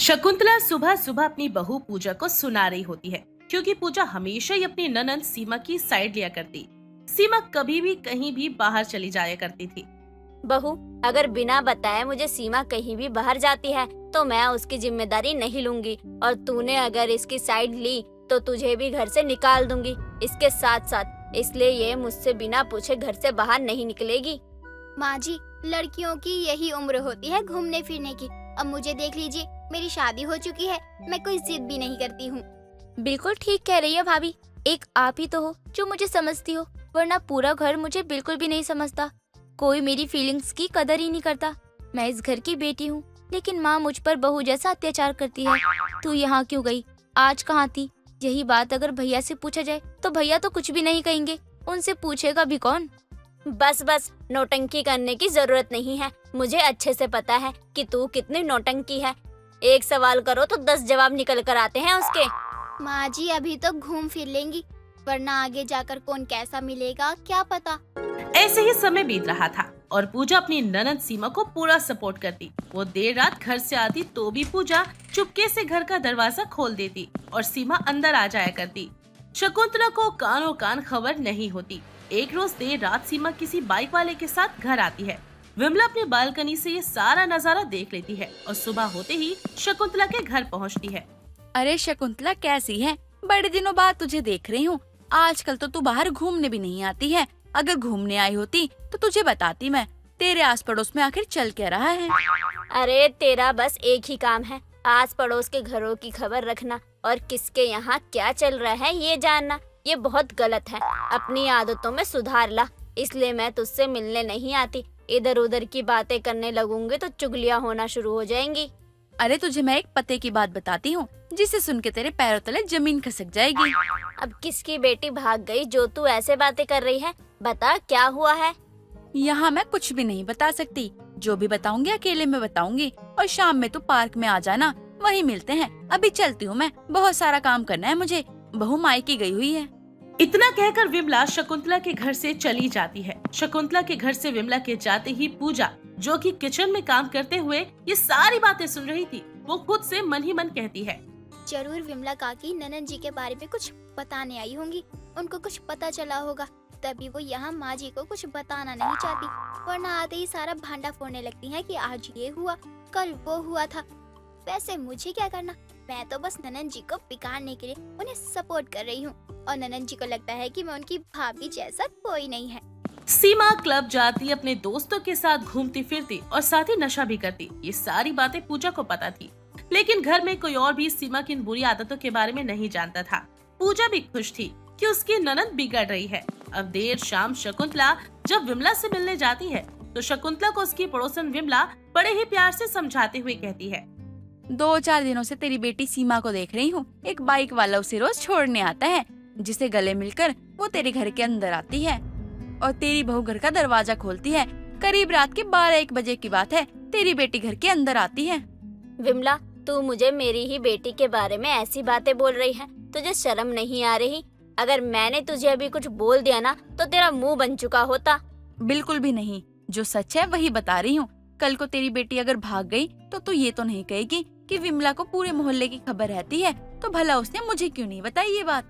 शकुंतला सुबह सुबह अपनी बहू पूजा को सुना रही होती है, क्योंकि पूजा हमेशा ही अपनी ननंद सीमा की साइड लिया करती। सीमा कभी भी कहीं भी बाहर चली जाया करती थी। बहू, अगर बिना बताए मुझे सीमा कहीं भी बाहर जाती है तो मैं उसकी जिम्मेदारी नहीं लूंगी, और तूने अगर इसकी साइड ली तो तुझे भी घर से निकाल दूंगी इसके साथ साथ। इसलिए ये मुझसे बिना पूछे घर से बाहर नहीं निकलेगी। माँ जी, लड़कियों की यही उम्र होती है घूमने फिरने की। अब मुझे देख लीजिए, मेरी शादी हो चुकी है, मैं कोई जिद भी नहीं करती हूँ। बिल्कुल ठीक कह रही है भाभी। एक आप ही तो हो जो मुझे समझती हो, वरना पूरा घर मुझे बिल्कुल भी नहीं समझता। कोई मेरी फीलिंग्स की कदर ही नहीं करता। मैं इस घर की बेटी हूँ, लेकिन माँ मुझ पर बहू जैसा अत्याचार करती है। तू यहाँ क्यों गई? आज कहाँ थी? यही बात अगर भैया से पूछा जाए तो भैया तो कुछ भी नहीं कहेंगे। उनसे पूछेगा भी कौन? बस बस, नौटंकी करने की जरूरत नहीं है। मुझे अच्छे से पता है कि तू कितनी नौटंकी है। एक सवाल करो तो 10 जवाब निकल कर आते हैं उसके। माँ जी, अभी तो घूम फिर लेंगी, वरना आगे जाकर कौन कैसा मिलेगा क्या पता। ऐसे ही समय बीत रहा था और पूजा अपनी ननंद सीमा को पूरा सपोर्ट करती। वो देर रात घर से आती तो भी पूजा चुपके से घर का दरवाजा खोल देती और सीमा अंदर आ जाया करती। शकुंतला को कानों कान खबर नहीं होती। एक रोज देर रात सीमा किसी बाइक वाले के साथ घर आती है। विमला अपनी बालकनी से ये सारा नजारा देख लेती है और सुबह होते ही शकुंतला के घर पहुंचती है। अरे शकुंतला, कैसी है? बड़े दिनों बाद तुझे देख रही हूँ। आजकल तो तू बाहर घूमने भी नहीं आती है। अगर घूमने आई होती तो तुझे बताती मैं। तेरे आस पड़ोस में आखिर चल क्या रहा है? अरे तेरा बस एक ही काम है, आस पड़ोस के घरों की खबर रखना और किसके यहाँ क्या चल रहा है ये जानना। ये बहुत गलत है। अपनी आदतों में सुधार ला। इसलिए मैं तुझसे मिलने नहीं आती। इधर उधर की बातें करने लगूंगी तो चुगलियाँ होना शुरू हो जाएंगी। अरे तुझे मैं एक पते की बात बताती हूँ, जिसे सुन के तेरे पैरों तले जमीन खिसक जाएगी। अब किसकी बेटी भाग गई जो तू ऐसे बातें कर रही है? बता, क्या हुआ है? यहाँ मैं कुछ भी नहीं बता सकती। जो भी बताऊंगी अकेले में बताऊंगी, और शाम में तू पार्क में आ जाना, वहीं मिलते हैं। अभी चलती हूँ मैं, बहुत सारा काम करना है मुझे। बहू मायके गई हुई है। इतना कहकर विमला शकुंतला के घर से चली जाती है। शकुंतला के घर से विमला के जाते ही पूजा, जो कि किचन में काम करते हुए ये सारी बातें सुन रही थी, वो खुद से मन ही मन कहती है, जरूर विमला काकी ननंद जी के बारे में कुछ बताने आई होंगी। उनको कुछ पता चला होगा, तभी वो यहाँ माँ जी को कुछ बताना नहीं चाहती। वरना आते ही सारा भांडा फोड़ने लगती हैं कि आज ये हुआ, कल वो हुआ था। वैसे मुझे क्या करना, मैं तो बस ननंद जी को बिगाड़ने के लिए उन्हें सपोर्ट कर रही हूँ, और ननंद जी को लगता है कि मैं उनकी भाभी जैसा कोई नहीं है। सीमा क्लब जाती, अपने दोस्तों के साथ घूमती फिरती और साथ ही नशा भी करती। ये सारी बातें पूजा को पता थी, लेकिन घर में कोई और भी सीमा की इन बुरी आदतों के बारे में नहीं जानता था। पूजा भी खुश थी कि उसकी ननद बिगड़ रही है। अब देर शाम शकुंतला जब विमला से मिलने जाती है तो शकुंतला को उसकी पड़ोसन विमला बड़े ही प्यार से समझाते हुए कहती है, 2-4 दिनों से तेरी बेटी सीमा को देख रही हूँ। एक बाइक वाला उसे रोज छोड़ने आता है, जिसे गले मिलकर वो तेरे घर के अंदर आती है, और तेरी बहू घर का दरवाजा खोलती है। करीब रात के 12-1 बजे की बात है, तेरी बेटी घर के अंदर आती है। विमला, तू मुझे मेरी ही बेटी के बारे में ऐसी बातें बोल रही है? तुझे शर्म नहीं आ रही? अगर मैंने तुझे अभी कुछ बोल दिया ना तो तेरा मुंह बन चुका होता। बिल्कुल भी नहीं, जो सच है वही बता रही हूँ। कल को तेरी बेटी अगर भाग गई तो तू ये तो नहीं कहेगी कि विमला को पूरे मोहल्ले की खबर रहती है, तो भला उसने मुझे क्यों नहीं बताई ये बात?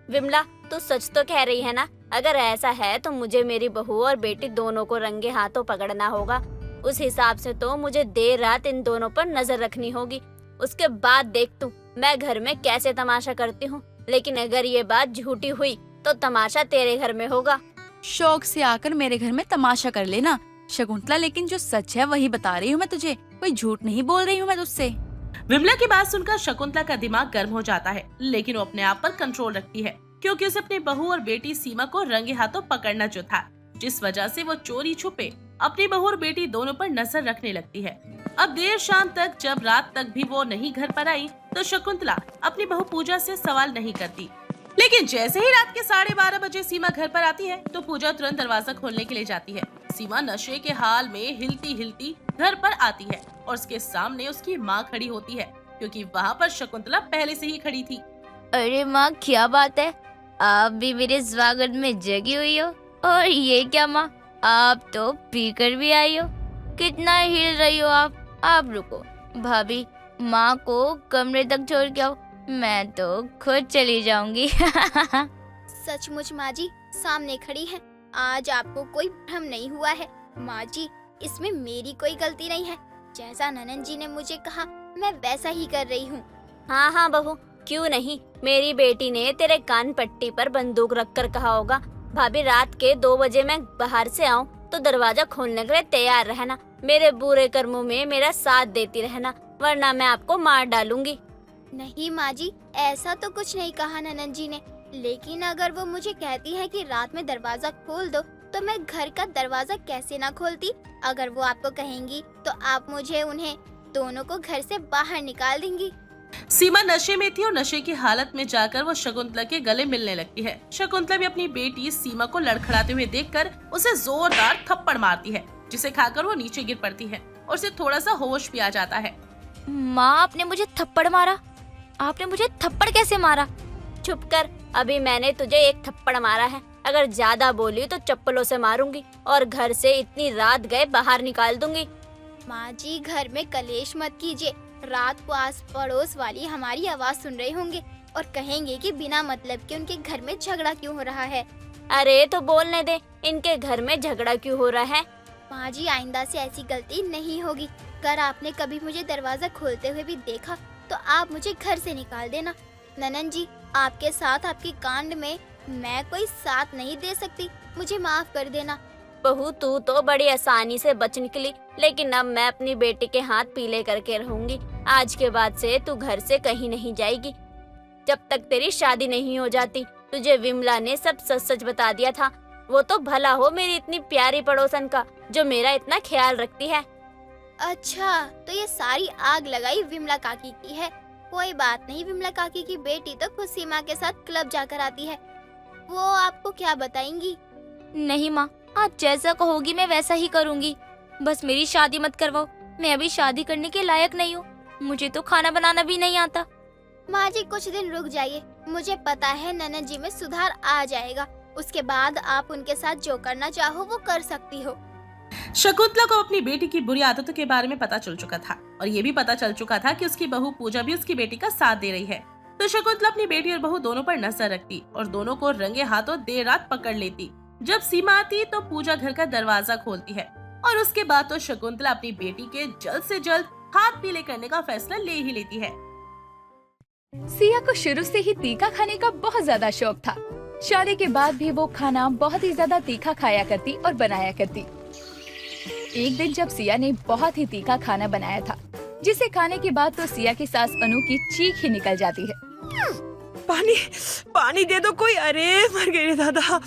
विमला, तू सच तो कह रही है ना? अगर ऐसा है तो मुझे मेरी बहू और बेटी दोनों को रंगे हाथों पकड़ना होगा। उस हिसाब से तो मुझे देर रात इन दोनों पर नजर रखनी होगी। उसके बाद देख तू मैं घर में कैसे तमाशा करती हूँ। लेकिन अगर ये बात झूठी हुई तो तमाशा तेरे घर में होगा। शौक से आकर मेरे घर में तमाशा कर लेना शकुंतला, लेकिन जो सच है वही बता रही हूँ मैं तुझे। कोई झूठ नहीं बोल रही हूँ मैं तुझसे। विमला की बात सुनकर शकुंतला का दिमाग गर्म हो जाता है, लेकिन वो अपने आप पर कंट्रोल रखती है, क्योंकि उसे अपनी बहू और बेटी सीमा को रंगे हाथों पकड़ना जो था, जिस वजह से वो चोरी छुपे अपनी बहू और बेटी दोनों पर नजर रखने लगती है। अब देर शाम तक, जब रात तक भी वो नहीं घर पर आई, तो शकुंतला अपनी बहू पूजा से सवाल नहीं करती। लेकिन जैसे ही रात के 12:30 बजे सीमा घर पर आती है तो पूजा तुरंत दरवाजा खोलने के लिए जाती है। सीमा नशे के हाल में हिलती हिलती घर पर आती है और उसके सामने उसकी माँ खड़ी होती है, क्योंकि वहाँ पर शकुंतला पहले से ही खड़ी थी। अरे माँ, क्या बात है? आप भी मेरे स्वागत में जगी हुई हो? और ये क्या माँ, आप तो पीकर भी आई हो। कितना हिल रही हो आप रुको। भाभी, माँ को कमरे तक छोड़ के आओ, मैं तो खुद चली जाऊंगी। सचमुच माँ जी सामने खड़ी है, आज आपको कोई भ्रम नहीं हुआ है। माँ जी इसमें मेरी कोई गलती नहीं है, जैसा ननन जी ने मुझे कहा मैं वैसा ही कर रही हूँ। हाँ हाँ बहू, क्यों नहीं। मेरी बेटी ने तेरे कान पट्टी पर बंदूक रखकर कहा होगा, भाभी रात के 2 बजे मैं बाहर से आऊँ तो दरवाजा खोलने के लिए तैयार रहना, मेरे बुरे कर्मों में मेरा साथ देती रहना, वरना मैं आपको मार डालूंगी। नहीं माँ जी, ऐसा तो कुछ नहीं कहा ननन जी ने, लेकिन अगर वो मुझे कहती है कि रात में दरवाजा खोल दो तो मैं घर का दरवाजा कैसे ना खोलती। अगर वो आपको कहेंगी तो आप मुझे उन्हें दोनों को घर से बाहर निकाल देंगी। सीमा नशे में थी और नशे की हालत में जाकर वो शकुंतला के गले मिलने लगती है। शकुंतला भी अपनी बेटी सीमा को लड़खड़ाते हुए देखकर उसे जोरदार थप्पड़ मारती है, जिसे खाकर वो नीचे गिर पड़ती है और उसे थोड़ा सा होश भी आ जाता है। माँ आपने मुझे थप्पड़ मारा? आपने मुझे थप्पड़ कैसे मारा? चुप कर, अभी मैंने तुझे एक थप्पड़ मारा है, अगर ज्यादा बोली तो चप्पलों से मारूंगी और घर से इतनी रात गए बाहर निकाल दूंगी। माँ जी घर में कलेश मत कीजिए, रात को आस पड़ोस वाली हमारी आवाज सुन रहे होंगे और कहेंगे कि बिना मतलब के उनके घर में झगड़ा क्यों हो रहा है। अरे तो बोलने दे, इनके घर में झगड़ा क्यों हो रहा है। माँ जी आइंदा से ऐसी गलती नहीं होगी। अगर आपने कभी मुझे दरवाजा खोलते हुए भी देखा तो आप मुझे घर से निकाल देना। ननन जी आपके साथ आपके कांड में मैं कोई साथ नहीं दे सकती, मुझे माफ कर देना। बहू तू तो बड़ी आसानी से बच निकली, लेकिन अब मैं अपनी बेटी के हाथ पीले करके रहूंगी। आज के बाद से तू घर से कहीं नहीं जाएगी जब तक तेरी शादी नहीं हो जाती। तुझे विमला ने सब सच सच बता दिया था। वो तो भला हो मेरी इतनी प्यारी पड़ोसन का जो मेरा इतना ख्याल रखती है। अच्छा तो ये सारी आग लगाई विमला काकी की है। कोई बात नहीं, विमला काकी की बेटी तो खुद सीमा के साथ क्लब जाकर आती है, वो आपको क्या बताएंगी। नहीं माँ, आप जैसा कहोगी मैं वैसा ही करूँगी, बस मेरी शादी मत करवाओ। मैं अभी शादी करने के लायक नहीं हूँ, मुझे तो खाना बनाना भी नहीं आता। माँ जी कुछ दिन रुक जाइए, मुझे पता है ननन जी में सुधार आ जाएगा, उसके बाद आप उनके साथ जो करना चाहो वो कर सकती हो। शकुंतला को अपनी बेटी की बुरी आदतों के बारे में पता चल चुका था और ये भी पता चल चुका था कि उसकी बहू पूजा भी उसकी बेटी का साथ दे रही है। तो शकुंतला अपनी बेटी और बहू दोनों पर नजर रखती और दोनों को रंगे हाथों देर रात पकड़ लेती। जब सीमा आती तो पूजा घर का दरवाजा खोलती है और उसके बाद तो शकुंतला अपनी बेटी के जल्द से जल्द हाथ पीले करने का फैसला ले ही लेती है। सिया को शुरू से ही तीखा खाने का बहुत ज्यादा शौक था। शादी के बाद भी वो खाना बहुत ही ज्यादा तीखा खाया करती और बनाया करती। एक दिन जब सिया ने बहुत ही तीखा खाना बनाया था, जिसे खाने के बाद तो सिया की सास अनु की चीख ही निकल जाती है। पानी पानी दे दो कोई, अरे मर गए रे दादा।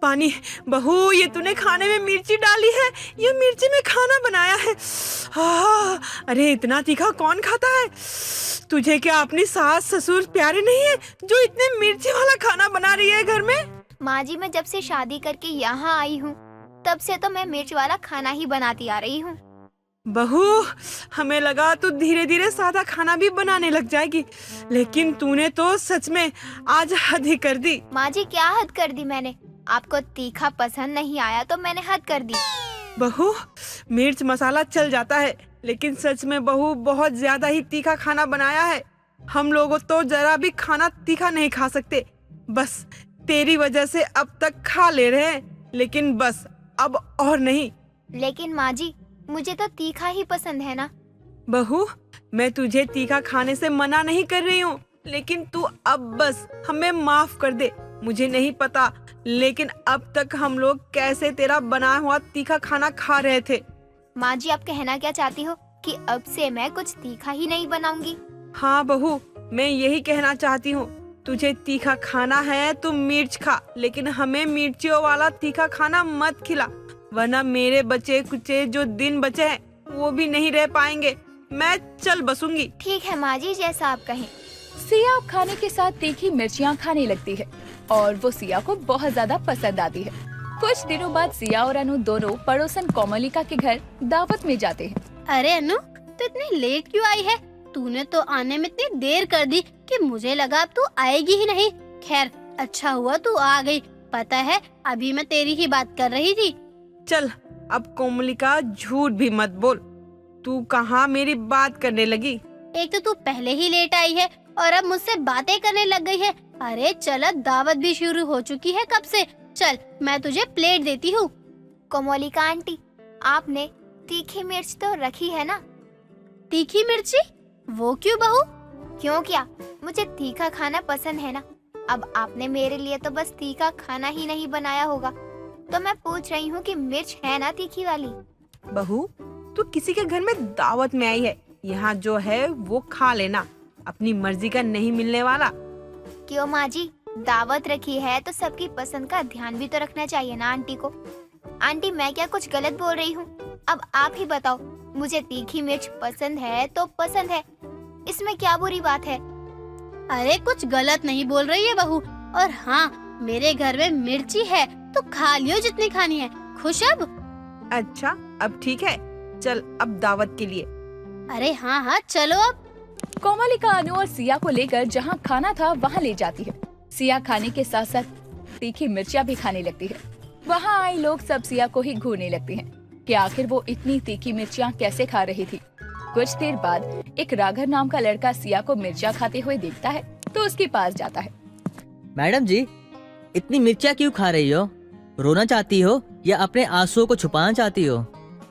पानी। बहू ये तूने खाने में मिर्ची डाली है, ये मिर्ची में खाना बनाया है। अरे इतना तीखा कौन खाता है। तुझे क्या अपनी सास ससुर प्यारे नहीं है जो इतने मिर्ची वाला खाना बना रही है घर में। माँ जी मैं जब से शादी करके यहाँ आई हूँ तब से तो मैं मिर्च वाला खाना ही बनाती आ रही हूँ। बहू हमें लगा तू धीरे धीरे सादा खाना भी बनाने लग जाएगी, लेकिन तूने तो सच में आज हद ही कर दी। माँ जी क्या हद कर दी मैंने, आपको तीखा पसंद नहीं आया तो मैंने हद कर दी। बहू मिर्च मसाला चल जाता है, लेकिन सच में बहू बहुत ज्यादा ही तीखा खाना बनाया है। हम लोग तो जरा भी खाना तीखा नहीं खा सकते, बस तेरी वजह से अब तक खा ले रहे हैं, लेकिन बस अब और नहीं। लेकिन माँ जी मुझे तो तीखा ही पसंद है ना। बहू मैं तुझे तीखा खाने से मना नहीं कर रही हूँ, लेकिन तू अब बस हमें माफ कर दे। मुझे नहीं पता, लेकिन अब तक हम लोग कैसे तेरा बना हुआ तीखा खाना खा रहे थे। माँ जी आप कहना क्या चाहती हो कि अब से मैं कुछ तीखा ही नहीं बनाऊंगी। हाँ बहू मैं यही कहना चाहती हूँ, तुझे तीखा खाना है तो मिर्च खा, लेकिन हमें मिर्चियों वाला तीखा खाना मत खिला, वरना मेरे बचे कुचे जो दिन बचे हैं वो भी नहीं रह पाएंगे। मैं चल बसूंगी। ठीक है माँ जी जैसा आप कहें। सिया अब खाने के साथ तीखी मिर्चियाँ खाने लगती है और वो सिया को बहुत ज्यादा पसंद आती है। कुछ दिनों बाद सिया और अनु दोनों पड़ोसन कोमलिका के घर दावत में जाते हैं। अरे अनु तो इतनी लेट क्यों आई है, तूने तो आने में इतनी देर कर दी कि मुझे लगा अब तू आएगी ही नहीं। खैर अच्छा हुआ तू आ गई, पता है अभी मैं तेरी ही बात कर रही थी। चल अब कोमलिका झूठ भी मत बोल, तू कहाँ मेरी बात करने लगी? एक तो तू पहले ही लेट आई है और अब मुझसे बातें करने लग गई है। अरे चल, दावत भी शुरू हो चुकी है कब से। चल, मैं तुझे प्लेट देती हूँ। कोमोलिका आंटी, आपने तीखी मिर्च तो रखी है ना? तीखी मिर्ची? वो क्यों बहू? क्यों क्या, मुझे तीखा खाना पसंद है ना। अब आपने मेरे लिए तो बस तीखा खाना ही नहीं बनाया होगा, तो मैं पूछ रही हूँ कि मिर्च है ना तीखी वाली? बहू, तू किसी के घर में दावत में आई है, यहाँ जो है वो खा लेना, अपनी मर्जी का नहीं मिलने वाला। क्यों माँ जी, दावत रखी है तो सबकी पसंद का ध्यान भी तो रखना चाहिए ना आंटी को। आंटी, मैं क्या कुछ गलत बोल रही हूँ? अब आप ही बताओ, मुझे तीखी मिर्च पसंद है तो पसंद है, इसमें क्या बुरी बात है? अरे कुछ गलत नहीं बोल रही है बहू। और हाँ, मेरे घर में मिर्ची है तो खा लियो जितनी खानी है। खुश अब? अच्छा, अब ठीक है, चल अब दावत के लिए। अरे हाँ हाँ, चलो अब। कोमलिका अनु और सिया को लेकर जहाँ खाना था वहाँ ले जाती है। सिया खाने के साथ साथ तीखी मिर्चियाँ भी खाने लगती है। वहाँ आए लोग सब सिया को ही घूरने लगते हैं कि आखिर वो इतनी तीखी मिर्चियाँ कैसे खा रही थी। कुछ देर बाद एक राघव नाम का लड़का सिया को मिर्चियाँ खाते हुए देखता है तो उसके पास जाता है। मैडम जी, इतनी मिर्चियाँ क्यों खा रही हो? रोना चाहती हो या अपने आंसुओं को छुपाना चाहती हो?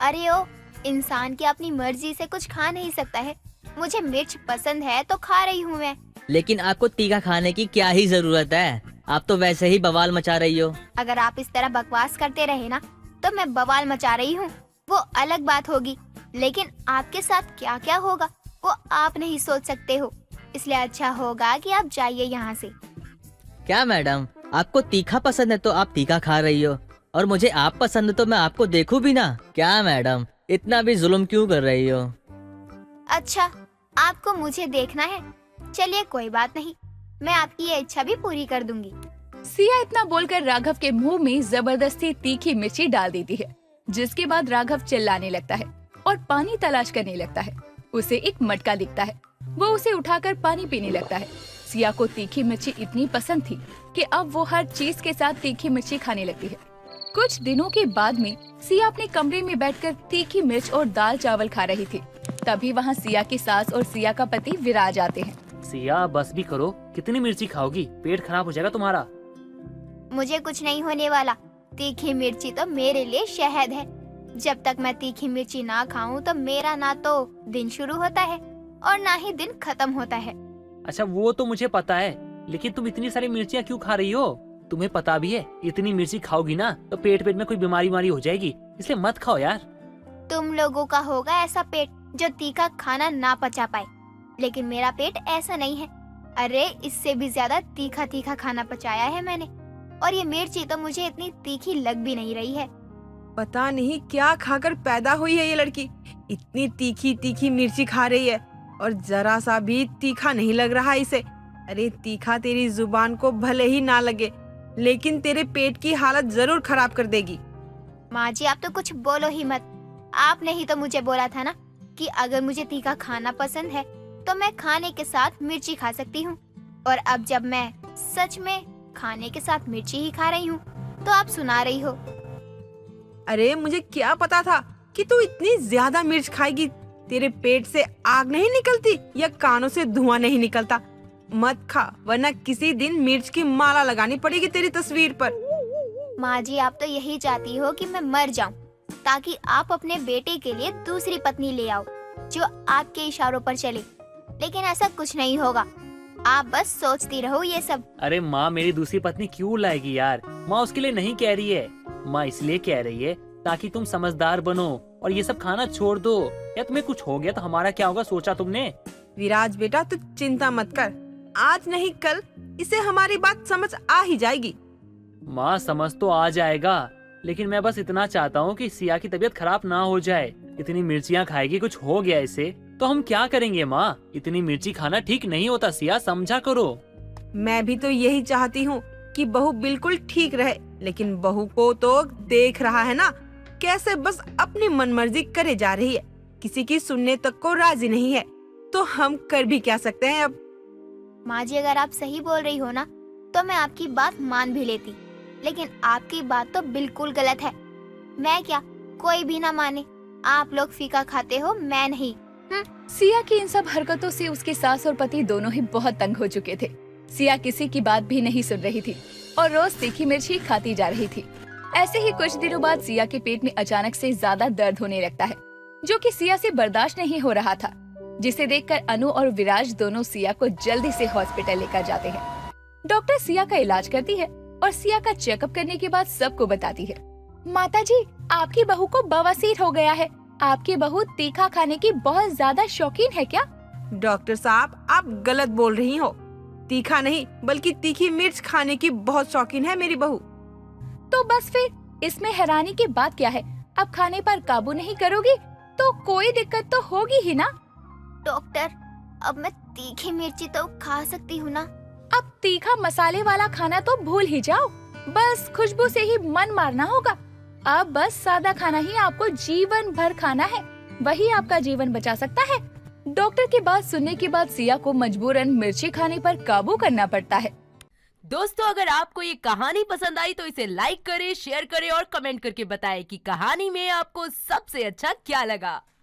अरे ओ, इंसान की अपनी मर्जी से कुछ खा नहीं सकता है। मुझे मिर्च पसंद है तो खा रही हूँ मैं। लेकिन आपको तीखा खाने की क्या ही जरूरत है? आप तो वैसे ही बवाल मचा रही हो। अगर आप इस तरह बकवास करते रहे ना तो मैं बवाल मचा रही हूँ, वो अलग बात होगी, लेकिन आपके साथ क्या क्या होगा वो आप नहीं सोच सकते हो। इसलिए अच्छा होगा कि आप जाइए यहाँ से। क्या मैडम, आपको तीखा पसंद है तो आप तीखा खा रही हो, और मुझे आप पसंद है तो मैं आपको देखूं भी ना? क्या मैडम, इतना भी जुल्म क्यों कर रही हो? अच्छा, आपको मुझे देखना है, चलिए कोई बात नहीं, मैं आपकी ये इच्छा भी पूरी कर दूंगी। सिया इतना बोलकर राघव के मुंह में जबरदस्ती तीखी मिर्ची डाल देती है, जिसके बाद राघव चिल्लाने लगता है और पानी तलाश करने लगता है। उसे एक मटका दिखता है, वो उसे उठाकर पानी पीने लगता है। सिया को तीखी मिर्ची इतनी पसंद थी कि अब वो हर चीज के साथ तीखी मिर्ची खाने लगती है। कुछ दिनों के बाद में सिया अपने कमरे में बैठकर तीखी मिर्च और दाल चावल खा रही थी। तभी वहाँ सिया की सास और सिया का पति विराज आते हैं। सिया, बस भी करो, कितनी मिर्ची खाओगी? पेट खराब हो जाएगा तुम्हारा। मुझे कुछ नहीं होने वाला, तीखी मिर्ची तो मेरे लिए शहद है। जब तक मैं तीखी मिर्ची ना खाऊं तो मेरा ना तो दिन शुरू होता है और ना ही दिन खत्म होता है। अच्छा, वो तो मुझे पता है, लेकिन तुम इतनी सारी मिर्चियाँ क्यों खा रही हो? तुम्हें पता भी है इतनी मिर्ची खाओगी ना तो पेट में कोई बीमारी हो जाएगी, इसलिए मत खाओ यार। तुम लोगों का होगा ऐसा पेट जो तीखा खाना ना पचा पाए, लेकिन मेरा पेट ऐसा नहीं है। अरे इससे भी ज्यादा तीखा तीखा खाना पचाया है मैंने, और ये मिर्ची तो मुझे इतनी तीखी लग भी नहीं रही है। पता नहीं क्या खाकर पैदा हुई है ये लड़की, इतनी तीखी तीखी मिर्ची खा रही है और जरा सा भी तीखा नहीं लग रहा इसे। अरे तीखा तेरी जुबान को भले ही ना लगे, लेकिन तेरे पेट की हालत जरूर खराब कर देगी। माँ जी, आप तो कुछ बोलो ही मत। आपने ही तो मुझे बोला था ना कि अगर मुझे तीखा खाना पसंद है तो मैं खाने के साथ मिर्ची खा सकती हूँ, और अब जब मैं सच में खाने के साथ मिर्ची ही खा रही हूँ तो आप सुना रही हो। अरे मुझे क्या पता था कि तू इतनी ज्यादा मिर्च खाएगी। तेरे पेट से आग नहीं निकलती या कानों से धुआं नहीं निकलता? मत खा, वरना किसी दिन मिर्च की माला लगानी पड़ेगी तेरी तस्वीर पर। माँ जी, आप तो यही चाहती हो कि मैं मर जाऊं ताकि आप अपने बेटे के लिए दूसरी पत्नी ले आओ जो आपके इशारों पर चले, लेकिन ऐसा कुछ नहीं होगा। आप बस सोचती रहो ये सब। अरे माँ, मेरी दूसरी पत्नी क्यों लाएगी यार? माँ उसके लिए नहीं कह रही है, माँ इसलिए कह रही है ताकि तुम समझदार बनो और ये सब खाना छोड़ दो। या तुम्हें कुछ हो गया तो हमारा क्या होगा, सोचा तुमने? विराज बेटा, तू चिंता मत कर, आज नहीं कल इसे हमारी बात समझ आ ही जाएगी। माँ समझ तो आ जाएगा, लेकिन मैं बस इतना चाहता हूँ कि सिया की तबीयत खराब ना हो जाए। इतनी मिर्चियाँ खाएगी, कुछ हो गया इसे तो हम क्या करेंगे माँ? इतनी मिर्ची खाना ठीक नहीं होता सिया, समझा करो। मैं भी तो यही चाहती हूँ कि बहू बिल्कुल ठीक रहे, लेकिन बहू को तो देख रहा है ना कैसे बस अपनी मनमर्जी करे जा रही है, किसी की सुनने तक को राजी नहीं है। तो हम कर भी क्या सकते हैं अब? माँ जी, अगर आप सही बोल रही हो ना तो मैं आपकी बात मान भी लेती, लेकिन आपकी बात तो बिल्कुल गलत है। मैं क्या, कोई भी ना माने, आप लोग फीका खाते हो, मैं नहीं। सिया की इन सब हरकतों से उसके सास और पति दोनों ही बहुत तंग हो चुके थे। सिया किसी की बात भी नहीं सुन रही थी और रोज तीखी मिर्च ही खाती जा रही थी। ऐसे ही कुछ दिनों बाद सिया के पेट में अचानक से ज्यादा दर्द होने लगता है, जो कि सिया से बर्दाश्त नहीं हो रहा था, जिसे देखकर अनु और विराज दोनों सिया को जल्दी से हॉस्पिटल लेकर जाते हैं। डॉक्टर सिया का इलाज करती है और सिया का चेकअप करने के बाद सबको बताती है। माताजी, आपकी बहू को बवासीर हो गया है। आपकी बहू तीखा खाने की बहुत ज्यादा शौकीन है क्या? डॉक्टर साहब, आप गलत बोल रही हो। तीखा नहीं बल्कि तीखी मिर्च खाने की बहुत शौकीन है मेरी बहू। तो बस फिर इसमें हैरानी की बात क्या है? अब खाने पर काबू नहीं करोगी तो कोई दिक्कत तो होगी ही ना। डॉक्टर, अब मैं तीखी मिर्ची तो खा सकती हूँ ना? अब तीखा मसाले वाला खाना तो भूल ही जाओ, बस खुशबू से ही मन मारना होगा। अब बस सादा खाना ही आपको जीवन भर खाना है, वही आपका जीवन बचा सकता है। डॉक्टर की बात सुनने के बाद सिया को मजबूरन मिर्ची खाने पर काबू करना पड़ता है। दोस्तों, अगर आपको ये कहानी पसंद आई तो इसे लाइक करें, शेयर करें और कमेंट करके बताएं कि कहानी में आपको सबसे अच्छा क्या लगा।